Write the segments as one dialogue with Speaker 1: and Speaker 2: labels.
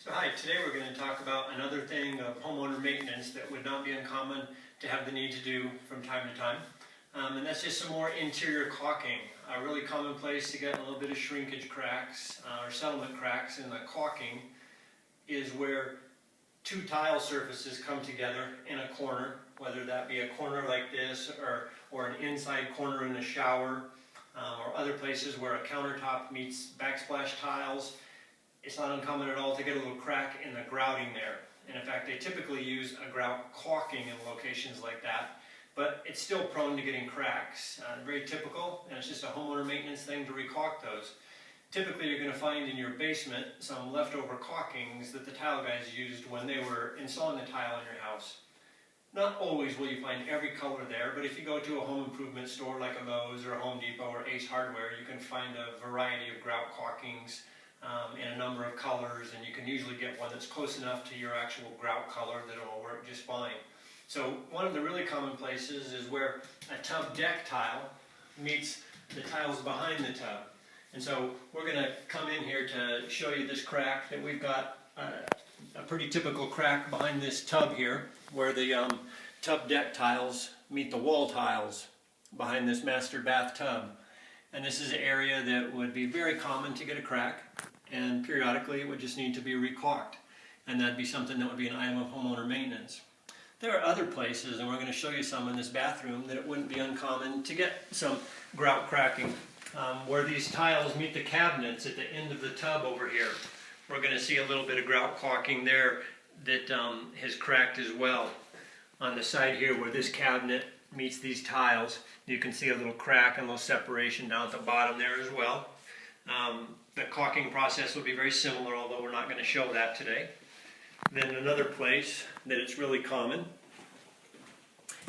Speaker 1: So hi, today we're going to talk about another thing of homeowner maintenance that would not be uncommon to have the need to do from time to time. And that's just some more interior caulking. A really common place to get a little bit of shrinkage cracks or settlement cracks in the caulking is where two tile surfaces come together in a corner, whether that be a corner like this or an inside corner in a shower or other places where a countertop meets backsplash tiles. It's not uncommon at all to get a little crack in the grouting there. And in fact, they typically use a grout caulking in locations like that, but it's still prone to getting cracks. Very typical, and it's just a homeowner maintenance thing to recaulk those. Typically, you're going to find in your basement some leftover caulkings that the tile guys used when they were installing the tile in your house. Not always will you find every color there, but if you go to a home improvement store like a Lowe's or a Home Depot or Ace Hardware, you can find a variety of grout caulkings in a number of colors, and you can usually get one that's close enough to your actual grout color that it will work just fine. So one of the really common places is where a tub deck tile meets the tiles behind the tub. And so we're going to come in here to show you this crack that we've got, a pretty typical crack behind this tub here, where the tub deck tiles meet the wall tiles behind this master bath tub. And this is an area that would be very common to get a crack, and periodically it would just need to be recaulked. And that'd be something that would be an item of homeowner maintenance. There are other places, and we're going to show you some in this bathroom, that it wouldn't be uncommon to get some grout cracking. Where these tiles meet the cabinets at the end of the tub over here, we're going to see a little bit of grout caulking there that has cracked as well. On the side here where this cabinet meets these tiles, you can see a little crack and a little separation down at the bottom there as well. The caulking process will be very similar, although we're not going to show that today. Then another place that it's really common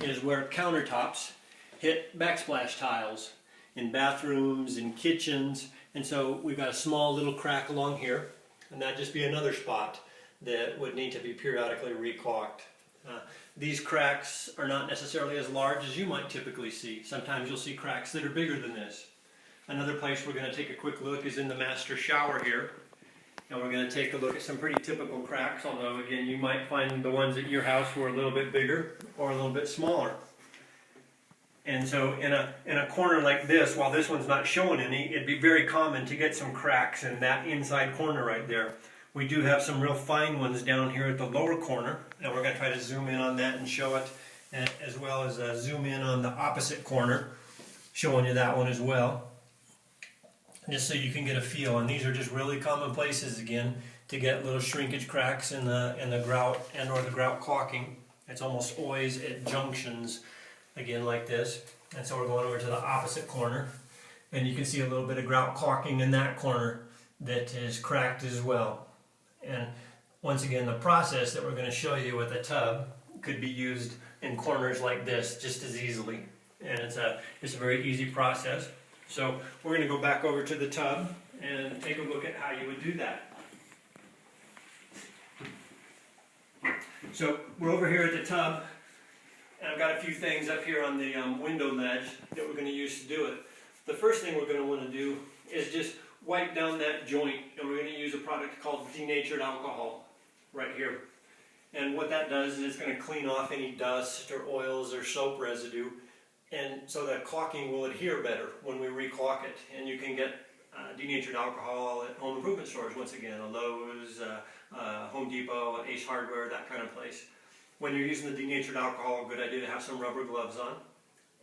Speaker 1: is where countertops hit backsplash tiles in bathrooms, in kitchens, and so we've got a small little crack along here, and that'd just be another spot that would need to be periodically recaulked. These cracks are not necessarily as large as you might typically see. Sometimes you'll see cracks that are bigger than this. Another place we're going to take a quick look is in the master shower here. And we're going to take a look at some pretty typical cracks, although again you might find the ones at your house were a little bit bigger or a little bit smaller. And so in a corner like this, while this one's not showing any, it'd be very common to get some cracks in that inside corner right there. We do have some real fine ones down here at the lower corner, and we're going to try to zoom in on that and show it, as well as zoom in on the opposite corner, showing you that one as well, just so you can get a feel. And these are just really common places again to get little shrinkage cracks in the grout and or the grout caulking. It's almost always at junctions again like this. And so we're going over to the opposite corner, and you can see a little bit of grout caulking in that corner that is cracked as well. And once again, the process that we're going to show you with a tub could be used in corners like this just as easily. And it's a very easy process. So we're going to go back over to the tub and take a look at how you would do that. So we're over here at the tub, and I've got a few things up here on the window ledge that we're going to use to do it. The first thing we're going to want to do is just wipe down that joint, and we're going to use a product called denatured alcohol right here. And what that does is it's going to clean off any dust or oils or soap residue, and so that caulking will adhere better when we recaulk it. And you can get denatured alcohol at home improvement stores, once again, a Lowe's, Home Depot, Ace Hardware, that kind of place. When you're using the denatured alcohol, a good idea to have some rubber gloves on.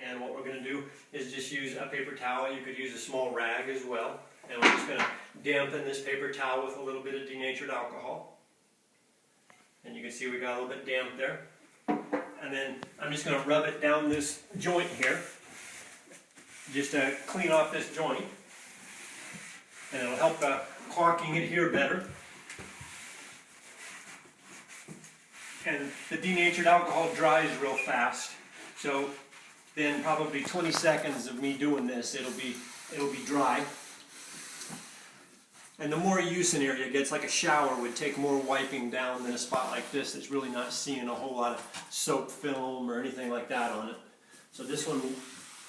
Speaker 1: And what we're going to do is just use a paper towel. You could use a small rag as well. And we're just going to dampen this paper towel with a little bit of denatured alcohol. And you can see we got a little bit damp there. And then I'm just going to rub it down this joint here, just to clean off this joint. And it'll help the caulking adhere better. And the denatured alcohol dries real fast. So then probably 20 seconds of me doing this, it'll be dry. And the more use an area gets, like a shower would take more wiping down than a spot like this that's really not seeing a whole lot of soap film or anything like that on it. So this one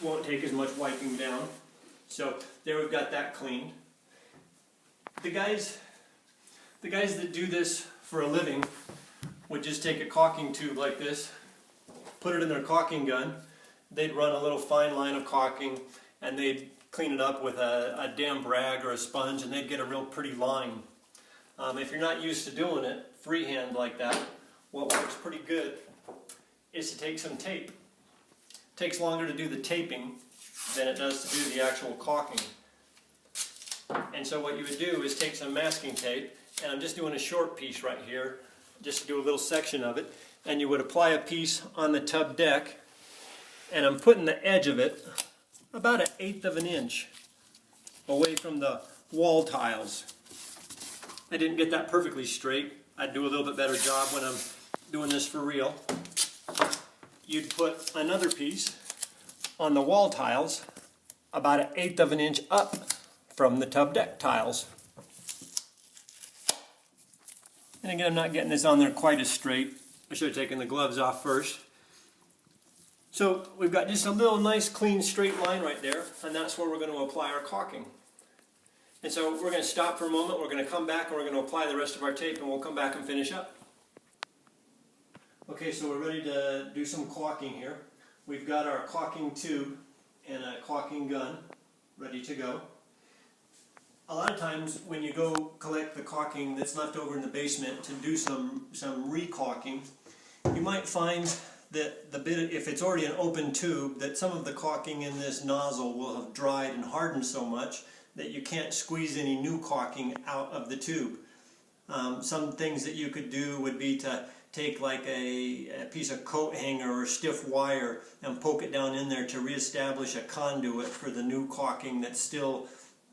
Speaker 1: won't take as much wiping down. So there we've got that cleaned. The guys The guys that do this for a living would just take a caulking tube like this, put it in their caulking gun, they'd run a little fine line of caulking, and they'd clean it up with a damp rag or a sponge, and they'd get a real pretty line. If you're not used to doing it freehand like that, what works pretty good is to take some tape. It takes longer to do the taping than it does to do the actual caulking. And so what you would do is take some masking tape, and I'm just doing a short piece right here, just to do a little section of it, and you would apply a piece on the tub deck, and I'm putting the edge of it about 1/8 of an inch away from the wall tiles. I didn't get that perfectly straight. I'd do a little bit better job when I'm doing this for real. You'd put another piece on the wall tiles about 1/8 of an inch up from the tub deck tiles. And again, I'm not getting this on there quite as straight. I should have taken the gloves off first. So we've got just a little nice clean straight line right there, and that's where we're going to apply our caulking. And so we're going to stop for a moment, we're going to come back and we're going to apply the rest of our tape, and we'll come back and finish up. Okay, so we're ready to do some caulking here. We've got our caulking tube and a caulking gun ready to go. A lot of times when you go collect the caulking that's left over in the basement to do some re-caulking, you might find that if it's already an open tube, that some of the caulking in this nozzle will have dried and hardened so much that you can't squeeze any new caulking out of the tube. Some things that you could do would be to take like a piece of coat hanger or stiff wire and poke it down in there to reestablish a conduit for the new caulking that's still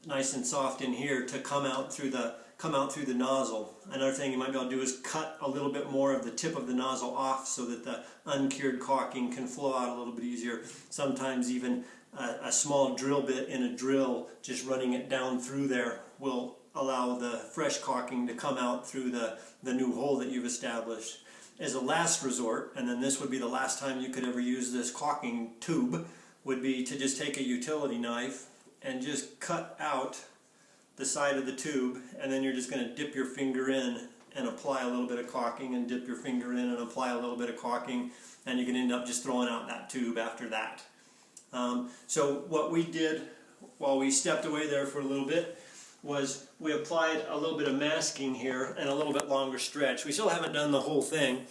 Speaker 1: nice and soft in here to come out through the nozzle. Another thing you might be able to do is cut a little bit more of the tip of the nozzle off so that the uncured caulking can flow out a little bit easier. Sometimes even a small drill bit in a drill, just running it down through there, will allow the fresh caulking to come out through the new hole that you've established. As a last resort, and then this would be the last time you could ever use this caulking tube, would be to just take a utility knife and just cut out the side of the tube, and then you're just going to dip your finger in and apply a little bit of caulking, and dip your finger in and apply a little bit of caulking, and you can end up just throwing out that tube after that. So what we did while we stepped away there for a little bit was we applied a little bit of masking here and a little bit longer stretch. We still haven't done the whole thing,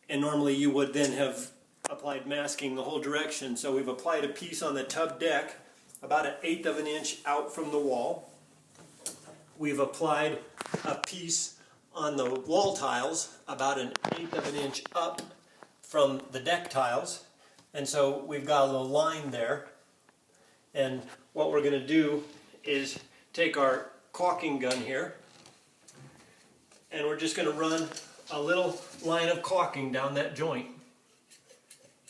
Speaker 1: and normally you would then have applied masking the whole direction. So we've applied a piece on the tub deck about 1/8 of an inch out from the wall. We've applied a piece on the wall tiles about 1/8 of an inch up from the deck tiles, and so we've got a little line there. And what we're going to do is take our caulking gun here, and we're just going to run a little line of caulking down that joint.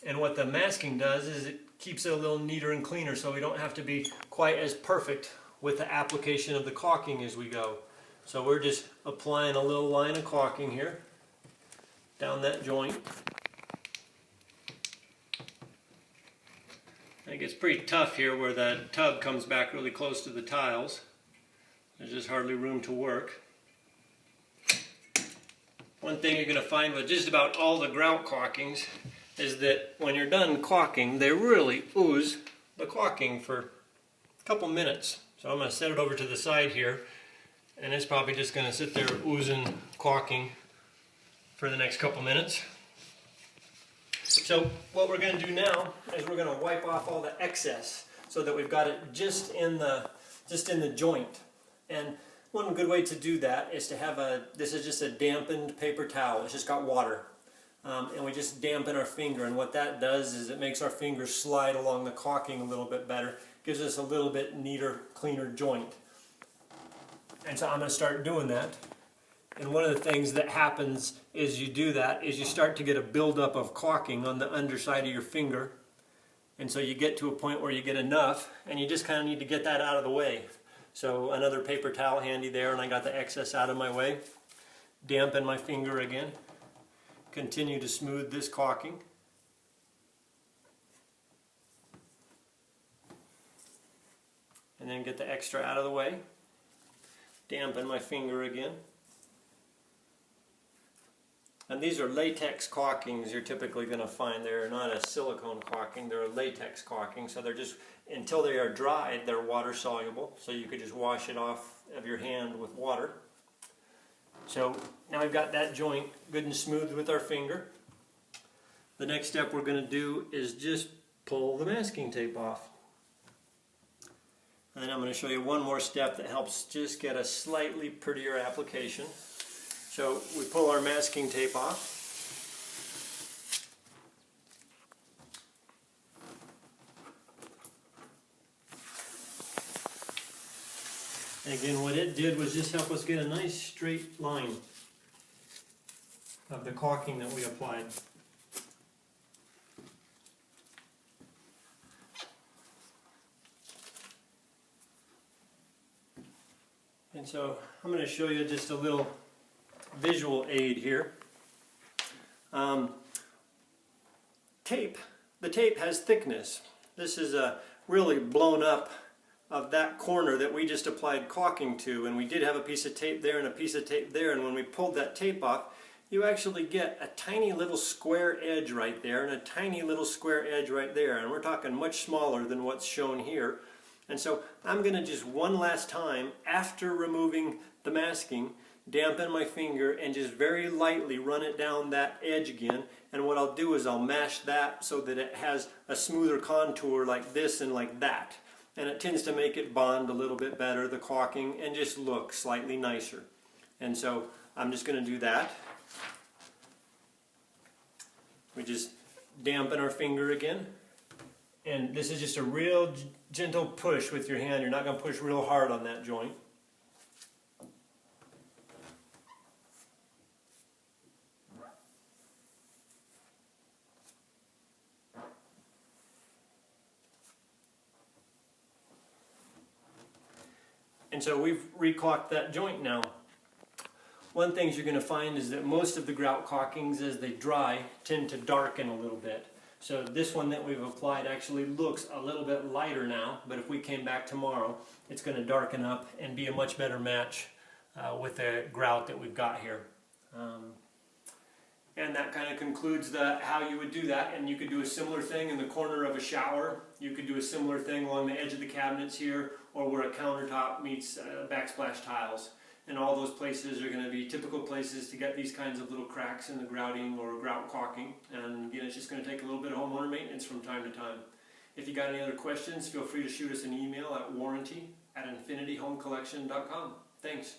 Speaker 1: And what the masking does is it keeps it a little neater and cleaner, so we don't have to be quite as perfect with the application of the caulking as we go. So we're just applying a little line of caulking here down that joint. And it gets pretty tough here where the tub comes back really close to the tiles. There's just hardly room to work. One thing you're going to find with just about all the grout caulkings is that when you're done caulking, they really ooze the caulking for a couple minutes. So I'm going to set it over to the side here, and it's probably just going to sit there oozing caulking for the next couple minutes. So what we're going to do now is we're going to wipe off all the excess so that we've got it just in the joint. And one good way to do that is to have this is just a dampened paper towel. It's just got water. And we just dampen our finger, and what that does is it makes our fingers slide along the caulking a little bit better, gives us a little bit neater, cleaner joint. And so I'm going to start doing that. And one of the things that happens is you do that is you start to get a buildup of caulking on the underside of your finger. And so you get to a point where you get enough, and you just kind of need to get that out of the way. So another paper towel handy there, and I got the excess out of my way. Dampen my finger again. Continue to smooth this caulking. And then get the extra out of the way. Dampen my finger again. And these are latex caulkings you're typically going to find. They're not a silicone caulking, they're a latex caulking. So they're just, until they are dried, they're water soluble. So you could just wash it off of your hand with water. So now we've got that joint good and smooth with our finger. The next step we're going to do is just pull the masking tape off. And then I'm going to show you one more step that helps just get a slightly prettier application. So we pull our masking tape off. And again, what it did was just help us get a nice straight line of the caulking that we applied. And so I'm going to show you just a little visual aid here. The tape has thickness. This is really blown up of that corner that we just applied caulking to, and we did have a piece of tape there and a piece of tape there, and when we pulled that tape off, you actually get a tiny little square edge right there and a tiny little square edge right there, and we're talking much smaller than what's shown here. And so I'm going to just one last time, after removing the masking, dampen my finger and just very lightly run it down that edge again. And what I'll do is I'll mash that so that it has a smoother contour like this and like that. And it tends to make it bond a little bit better, the caulking, and just look slightly nicer. And so I'm just going to do that. We just dampen our finger again. And this is just a real gentle push with your hand. You're not going to push real hard on that joint. And so we've recaulked that joint now. One thing you're going to find is that most of the grout caulkings, as they dry, tend to darken a little bit. So this one that we've applied actually looks a little bit lighter now, but if we came back tomorrow, it's going to darken up and be a much better match with the grout that we've got here. And that kind of concludes how you would do that. And you could do a similar thing in the corner of a shower. You could do a similar thing along the edge of the cabinets here, or where a countertop meets backsplash tiles. And all those places are going to be typical places to get these kinds of little cracks in the grouting or grout caulking. And again, it's just going to take a little bit of homeowner maintenance from time to time. If you got any other questions, feel free to shoot us an email at warranty@infinityhomecollection.com. Thanks.